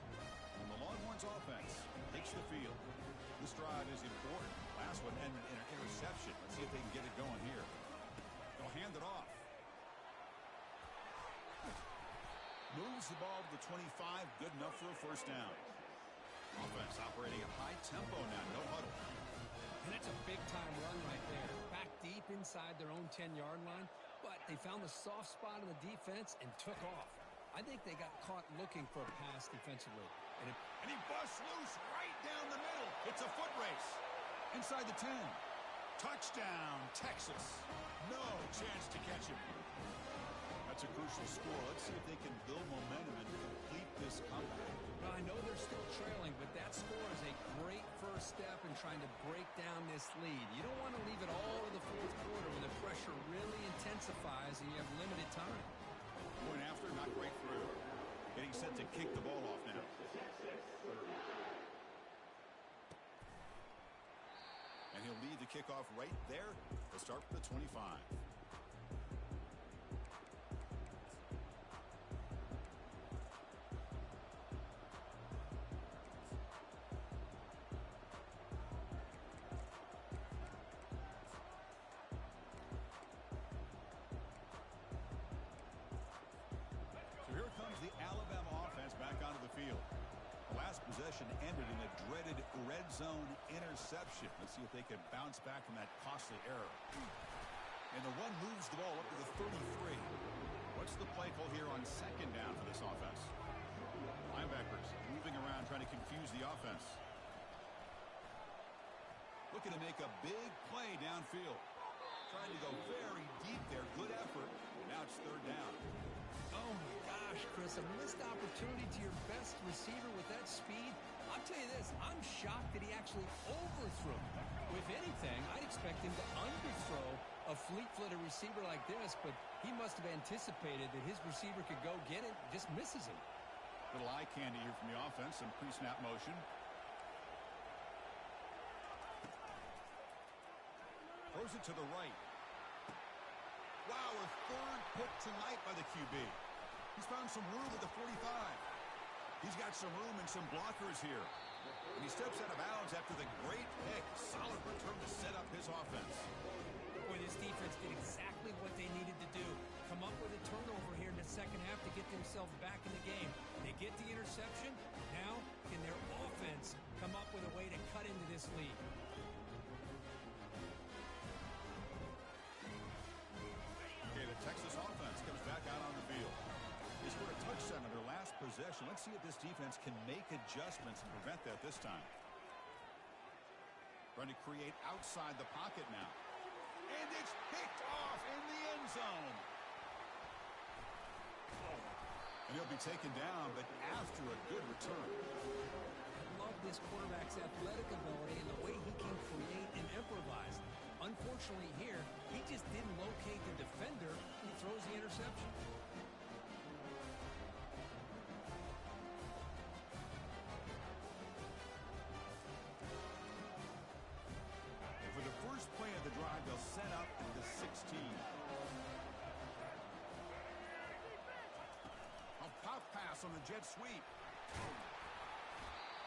[SPEAKER 1] And the Longhorns offense takes the field. This drive is important. Last one ended in an interception. Let's see if they can get it going here. They'll hand it off. Moves the ball to the 25. Good enough for a first down. Offense operating at high tempo now. No huddle.
[SPEAKER 2] And that's a big-time run right there. Back deep inside their own 10-yard line, but they found the soft spot in the defense and took off. I think they got caught looking for a pass defensively.
[SPEAKER 1] And he busts loose right down the middle. It's a foot race. Inside the 10. Touchdown, Texas. No chance to catch him. That's a crucial score. Let's see if they can build momentum and complete this comeback.
[SPEAKER 2] Well, I know they're still trailing, but that score is a great first step in trying to break down this lead. You don't want to leave it all to the fourth quarter when the pressure really intensifies and you have limited time.
[SPEAKER 1] Point after, not great through. Getting set to kick the ball off now. And he'll lead the kickoff right there. They'll start with the 25. Possession ended in a dreaded red zone interception. Let's see if they can bounce back from that costly error. And the one moves the ball up to the 33. What's the play call here on second down for this offense? Linebackers moving around trying to confuse the offense. Looking to make a big play downfield. Trying to go very deep there. Good effort. Now it's third down.
[SPEAKER 2] Oh, my gosh, Chris, a missed opportunity to your best receiver with that speed. I'll tell you this, I'm shocked that he actually overthrew. If anything, I'd expect him to underthrow a fleet-footed receiver like this, but he must have anticipated that his receiver could go get it, just misses him.
[SPEAKER 1] Little eye candy here from the offense, some pre-snap motion. Throws it to the right. Wow, a third pick tonight by the QB. He's found some room at the 45. He's got some room and some blockers here. And he steps out of bounds after the great pick. Solid return to set up his offense.
[SPEAKER 2] Boy, this defense did exactly what they needed to do. Come up with a turnover here in the second half to get themselves back in the game. They get the interception. Now, can their offense come up with a way to cut into this lead?
[SPEAKER 1] Okay, the Texas offense comes back out on the field. They scored a touchdown on their last possession. Let's see if this defense can make adjustments and prevent that this time. Trying to create outside the pocket now. And it's picked off in the end zone. And he'll be taken down, but after a good return.
[SPEAKER 2] I love this quarterback's athletic ability and the way he can create and improvise. Unfortunately here, he just didn't locate the defender and he throws the interception.
[SPEAKER 1] And for the first play of the drive, they'll set up at the 16. A pop pass on the jet sweep.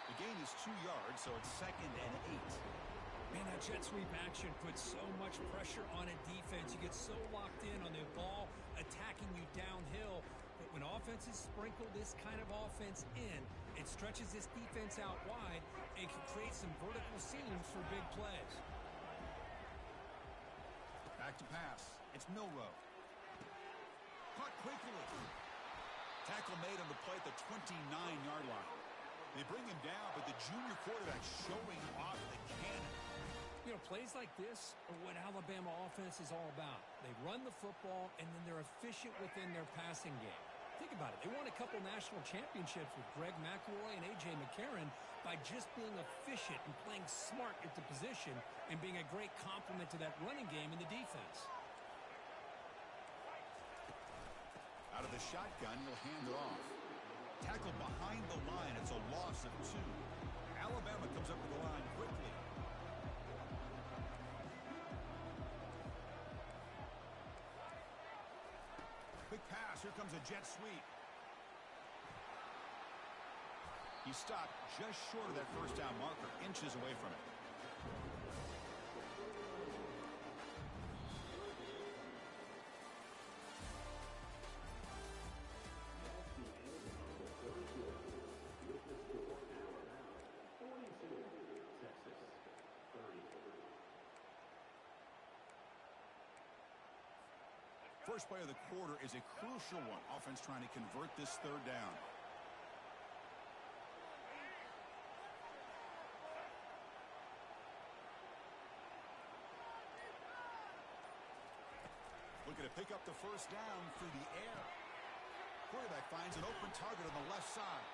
[SPEAKER 1] The gain is 2 yards, so it's 2nd and 8.
[SPEAKER 2] Man, that jet sweep action puts so much pressure on a defense. You get so locked in on the ball attacking you downhill. But when offenses sprinkle this kind of offense in, it stretches this defense out wide and can create some vertical seams for big plays.
[SPEAKER 1] Back to pass. It's Milroe. Caught quickly. Tackle made on the play at the 29-yard line. They bring him down, but the junior quarterback showing off the cannon.
[SPEAKER 2] You know, plays like this are what Alabama offense is all about. They run the football, and then they're efficient within their passing game. Think about it. They won a couple national championships with Greg McElroy and A.J. McCarron by just being efficient and playing smart at the position and being a great complement to that running game in the defense.
[SPEAKER 1] Out of the shotgun, he'll hand it off. Tackled behind the line. It's a loss of 2. Alabama comes up to the line quickly. Quick pass. Here comes a jet sweep. He stopped just short of that first down marker, inches away from it. First play of the quarter is a crucial one. Offense trying to convert this third down. Looking to pick up the first down through the air. Quarterback finds an open target on the left side.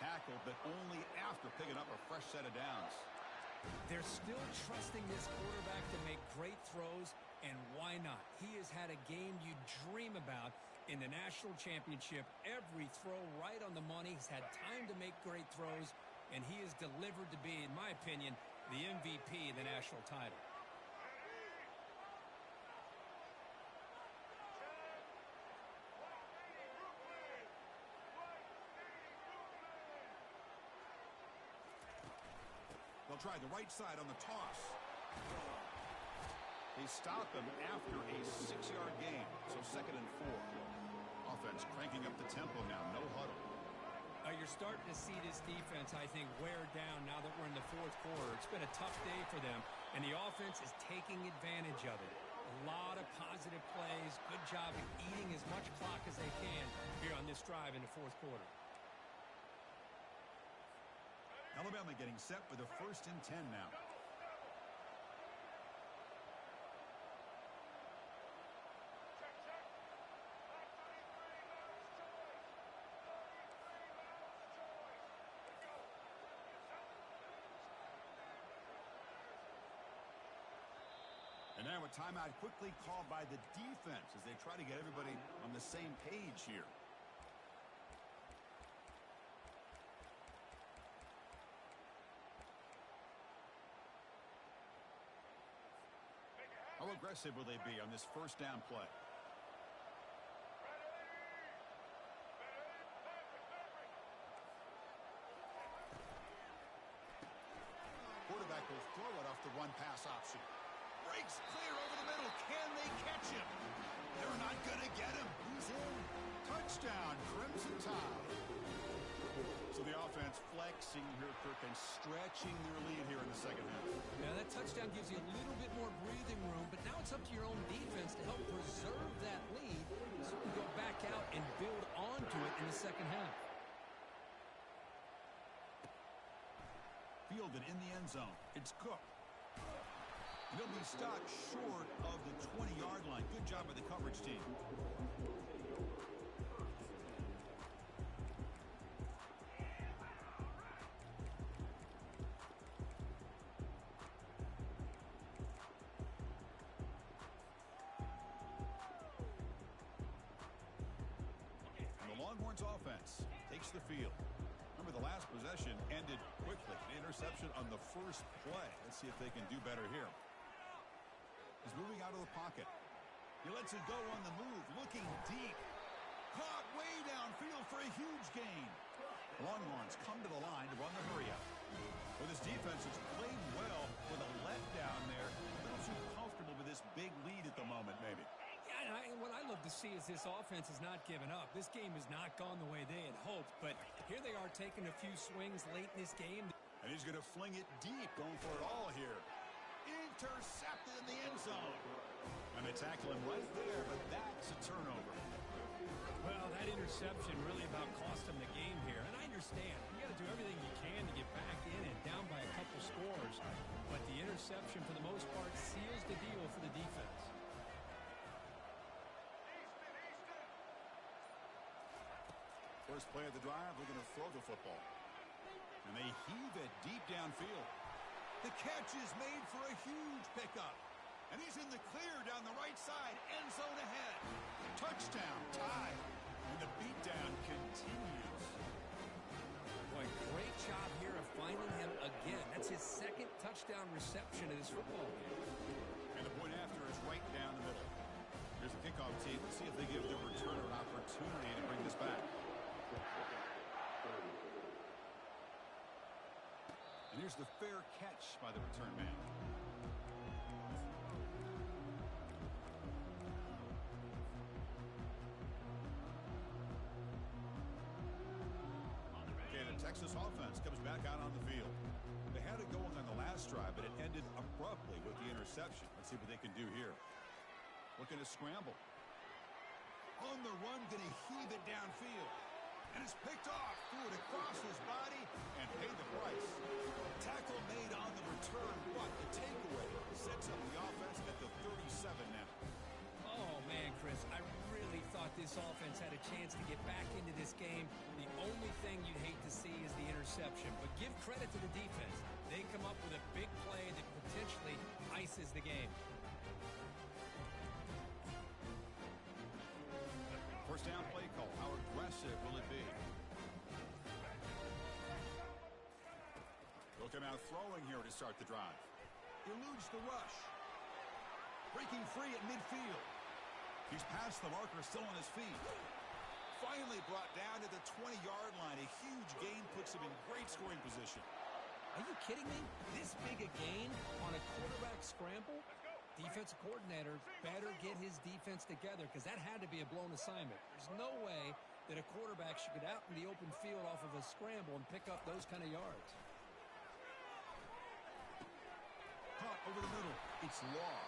[SPEAKER 1] Tackled, but only after picking up a fresh set of downs.
[SPEAKER 2] They're still trusting this quarterback to make great throws, and why not? He has had a game you dream about in the national championship. Every throw right on the money. He's had time to make great throws, and he has delivered to be, in my opinion, the MVP of the national title.
[SPEAKER 1] They'll try the right side on the toss. They stop him after a 6-yard gain, so 2nd and 4. Offense cranking up the tempo now, no huddle.
[SPEAKER 2] You're starting to see this defense, I think, wear down now that we're in the 4th quarter. It's been a tough day for them, and the offense is taking advantage of it. A lot of positive plays. Good job at eating as much clock as they can here on this drive in the 4th quarter.
[SPEAKER 1] Alabama getting set with a 1st and 10 now. And now a timeout quickly called by the defense as they try to get everybody on the same page here. How aggressive will they be on this first down play? Quarterback will throw it off the run-pass option. Breaks clear over the middle. Can they catch him? They're not going to get him. He's in. Touchdown, Crimson Tide. So the offense flexing here, Kirk, and stretching their lead here in the second half.
[SPEAKER 2] Now that touchdown gives you a little bit more breathing room, but now it's up to your own defense to help preserve that lead so you can go back out and build onto it in the second half.
[SPEAKER 1] Fielded in the end zone. It's Cook. And he'll be stopped short of the 20-yard line. Good job by the coverage team. Longhorns offense takes the field. Remember, the last possession ended quickly. An interception on the first play. Let's see if they can do better here. He's moving out of the pocket. He lets it go on the move, looking deep. Caught way downfield for a huge gain. The Longhorns come to the line to run the hurry up. Well, this defense has played well with a letdown there. A little too comfortable with this big lead at the moment, maybe.
[SPEAKER 2] What I love to see is this offense has not given up. This game has not gone the way they had hoped, but here they are taking a few swings late in this game.
[SPEAKER 1] And he's going to fling it deep, going for it all here. Intercepted in the end zone. And they tackle him right there, but that's a turnover.
[SPEAKER 2] Well, that interception really about cost them the game here. And I understand. You got to do everything you can to get back in and down by a couple scores. But the interception, for the most part, seals the deal for the defense.
[SPEAKER 1] First play of the drive, we're going to throw the football. And they heave it deep downfield.
[SPEAKER 4] The catch is made for a huge pickup.
[SPEAKER 1] And he's in the clear down the right side, end zone ahead. Touchdown, tie. And the beatdown continues.
[SPEAKER 4] Boy, great job here of finding him again. That's his second touchdown reception of this football game.
[SPEAKER 1] And the point after is right down the middle. Here's the kickoff team. Let's see if they give the returner an opportunity to bring this back. And here's the fair catch by the return man. Okay, the Texas offense comes back out on the field. They had it going on the last drive, but it ended abruptly with the interception. Let's see what they can do here. Looking to scramble. On the run, going to heave it downfield. And it's picked off, threw it across his body, and paid the price. Tackle made on the return, but the takeaway sets up the offense at the 37 now.
[SPEAKER 2] Oh, man, Chris, I really thought this offense had a chance to get back into this game. The only thing you'd hate to see is the interception. But give credit to the defense. They come up with a big play that potentially ices the game.
[SPEAKER 1] First down play call. How aggressive will it be? They'll come out throwing here to start the drive.
[SPEAKER 4] Eludes the rush. Breaking free at midfield.
[SPEAKER 1] He's past the marker, still on his feet. Finally brought down to the 20-yard line. A huge gain puts him in great scoring position.
[SPEAKER 2] Are you kidding me? This big a gain on a quarterback scramble? Defensive coordinator better get his defense together because that had to be a blown assignment. There's no way that a quarterback should get out in the open field off of a scramble and pick up those kind of yards.
[SPEAKER 1] Caught over the middle. It's Law.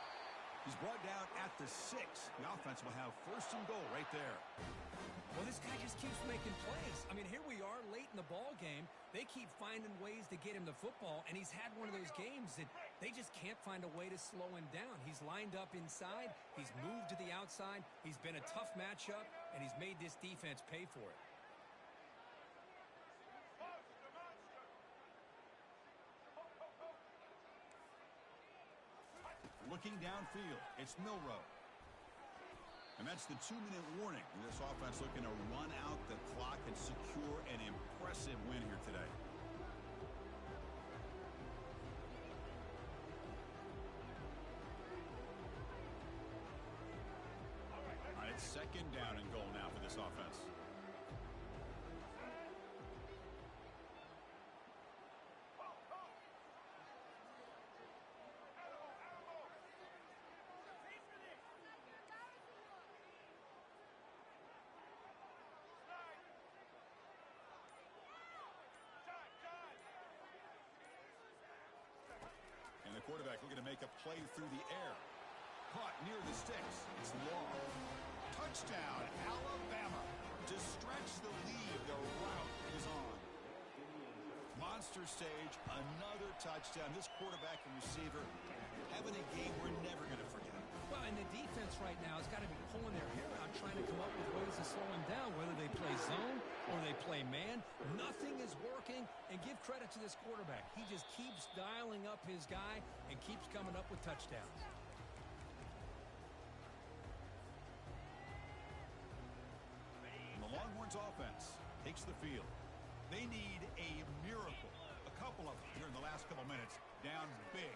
[SPEAKER 1] He's brought down at the 6. The offense will have first and goal right there.
[SPEAKER 2] Well, this guy just keeps making plays. I mean, here we are late in the ball game. They keep finding ways to get him the football, and he's had one of those games that they just can't find a way to slow him down. He's lined up inside. He's moved to the outside. He's been a tough matchup, and he's made this defense pay for it.
[SPEAKER 1] Looking downfield, it's Milroe. And that's the 2-minute warning. This offense looking to run out the clock and secure an impressive win here today. All right, it's second down and goal now for this offense. And the quarterback looking to make a play through the air. Caught near the sticks. It's Law. Touchdown, Alabama. To stretch the lead, the route is on. Monster stage, another touchdown. This quarterback and receiver having a game we're never going to forget.
[SPEAKER 2] Well, and the defense right now has got to be pulling their hair out trying to come up with ways to slow him down, whether they play zone or they play man. Nothing is working, and give credit to this quarterback. He just keeps dialing up his guy and keeps coming up with touchdowns.
[SPEAKER 1] And the Longhorns offense takes the field. They need a miracle. A couple of them here in the last couple minutes. Down big.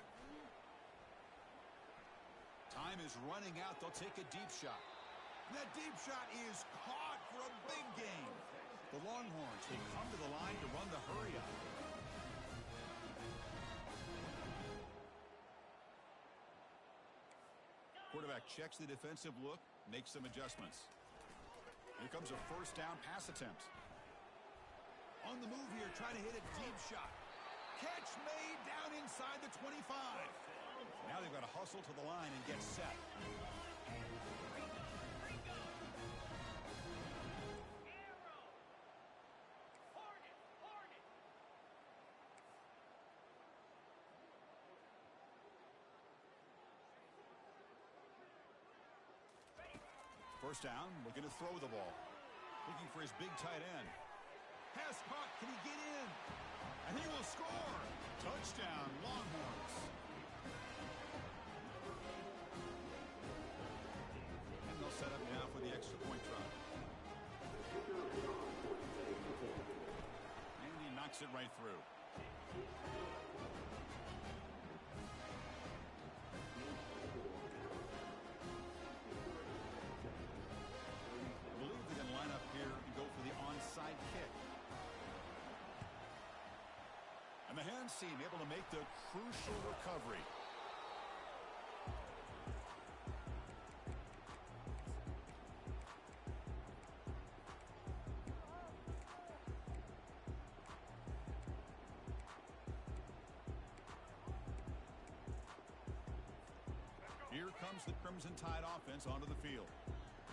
[SPEAKER 1] Time is running out. They'll take a deep shot. And that deep shot is caught for a big gain. The Longhorns will come to the line to run the hurry up. Quarterback checks the defensive look, makes some adjustments. Here comes a first down pass attempt. On the move here, trying to hit a deep shot. Catch made down inside the 25. Now they've got to hustle to the line and get set. First down, looking to throw the ball. Looking for his big tight end. Pass caught. Can he get in? And he will score. Touchdown, Longhorns. And they'll set up now for the extra point try. And he knocks it right through. I believe they're going to line up here and go for the onside kick. And the hands team able to make the crucial recovery. Here comes the Crimson Tide offense onto the field.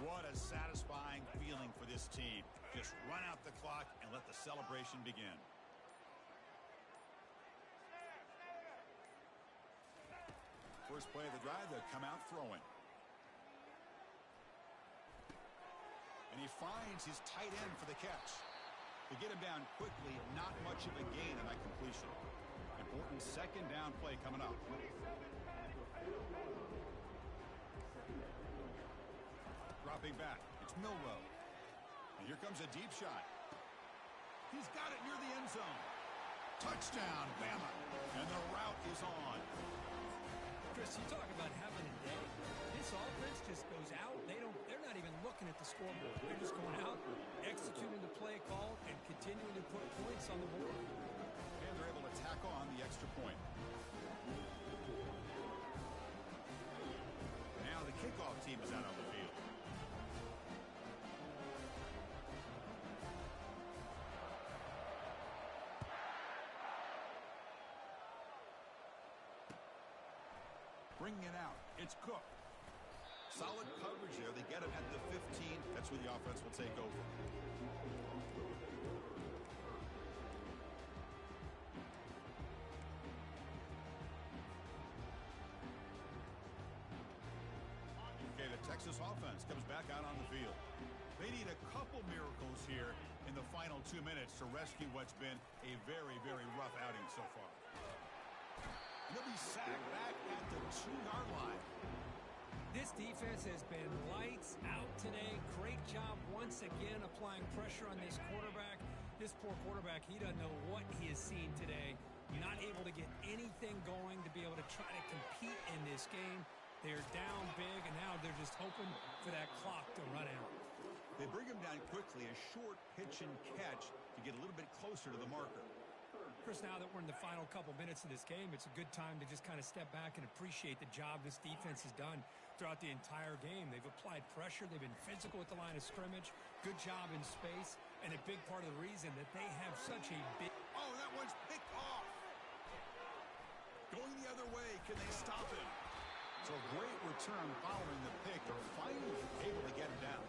[SPEAKER 1] What a satisfying feeling for this team. Just run out the clock and let the celebration begin. First play of the drive, they'll come out throwing. And he finds his tight end for the catch. To get him down quickly, not much of a gain on that completion. Important second down play coming up. Dropping back, it's Milroe. And here comes a deep shot. He's got it near the end zone. Touchdown, Bama. And the route is on.
[SPEAKER 2] Chris, you talk about having a day. This offense just goes out. They're not even looking at the scoreboard. They're just going out, executing the play call, and continuing to put points on the board.
[SPEAKER 1] And they're able to tack on the extra point. Now the kickoff team is out on the field. Bringing it out. It's Cook. Solid coverage there. They get him at the 15. That's where the offense will take over. Okay, the Texas offense comes back out on the field. They need a couple miracles here in the final 2 minutes to rescue what's been a very, very rough outing so far. He'll be sacked back at the 2-yard line.
[SPEAKER 2] This defense has been lights out today. Great job once again applying pressure on this quarterback. This poor quarterback, he doesn't know what he has seen today. Not able to get anything going to be able to try to compete in this game. They're down big, and now they're just hoping for that clock to run out.
[SPEAKER 1] They bring him down quickly, a short pitch and catch to get a little bit closer to the marker.
[SPEAKER 2] Chris, now that we're in the final couple minutes of this game, it's a good time to just kind of step back and appreciate the job this defense has done throughout the entire game. They've applied pressure. They've been physical at the line of scrimmage. Good job in space. And a big part of the reason that they have such a big...
[SPEAKER 1] Oh, that one's picked off. Going the other way. Can they stop him? So a great return following the pick. They're finally able to get him down.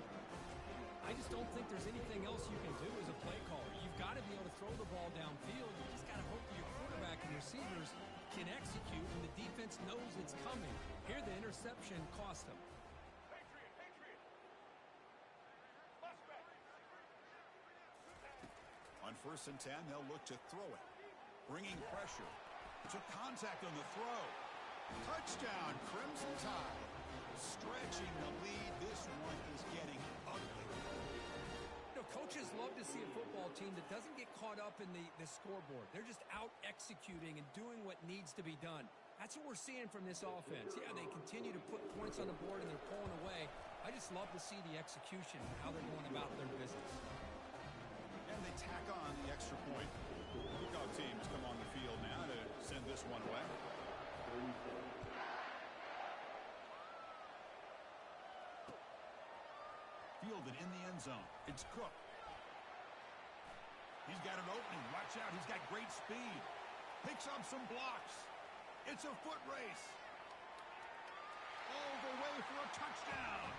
[SPEAKER 2] I just don't think there's anything else you can do as a play caller. You've got to be able to throw the ball downfield. You just got to hope that your quarterback and receivers can execute when the defense knows it's coming. Here, the interception cost them.
[SPEAKER 1] On 1st and 10, they'll look to throw it. Bringing pressure. Took contact on the throw. Touchdown, Crimson Tide. Stretching the lead. This one is getting ugly.
[SPEAKER 2] Coaches love to see a football team that doesn't get caught up in the scoreboard. They're just out executing and doing what needs to be done. That's what we're seeing from this offense. Yeah, they continue to put points on the board and they're pulling away. I just love to see the execution and how they're going about their business.
[SPEAKER 1] And they tack on the extra point. Kickoff teams come on the field now to send this one away. Fielded in the end zone. It's Cook. He's got an opening. Watch out. He's got great speed. Picks up some blocks. It's a foot race. All the way for a touchdown.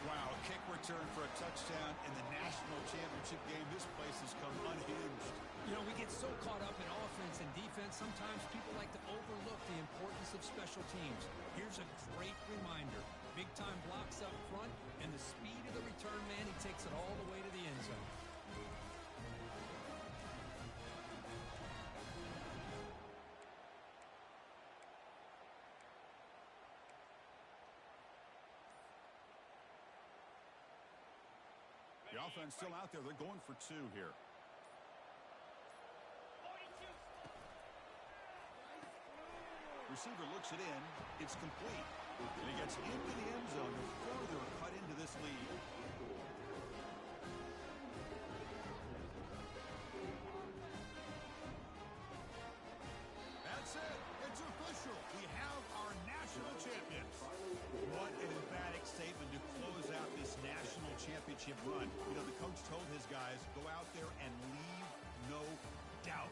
[SPEAKER 1] Wow, a kick return for a touchdown in the national championship game. This place has come unhinged.
[SPEAKER 2] You know, we get so caught up in offense and defense, sometimes people like to overlook the importance of special teams. Here's a great reminder. Big-time blocks up front
[SPEAKER 1] The offense still out there. They're going for two here. Receiver looks it in. It's complete. And he gets into the end zone to further cut into this lead. That's it. It's official. We have our national champions. What an emphatic statement to close out this national championship run. You know, the coach told his guys, go out there and leave no doubt.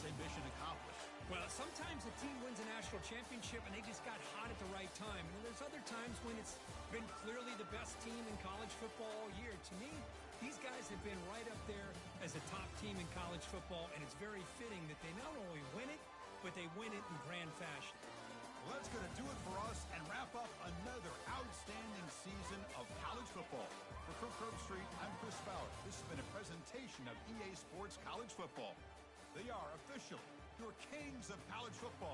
[SPEAKER 1] Say mission accomplished.
[SPEAKER 2] Well, sometimes a team wins a national championship and they just got hot at the right time. And there's other times when it's been clearly the best team in college football all year. To me, these guys have been right up there as a top team in college football, and it's very fitting that they not only win it, but they win it in grand fashion.
[SPEAKER 1] Well, that's going to do it for us and wrap up another outstanding season of college football. For Kirk Herbstreit, I'm Chris Fowler. This has been a presentation of EA Sports College Football. They are officially your kings of college football.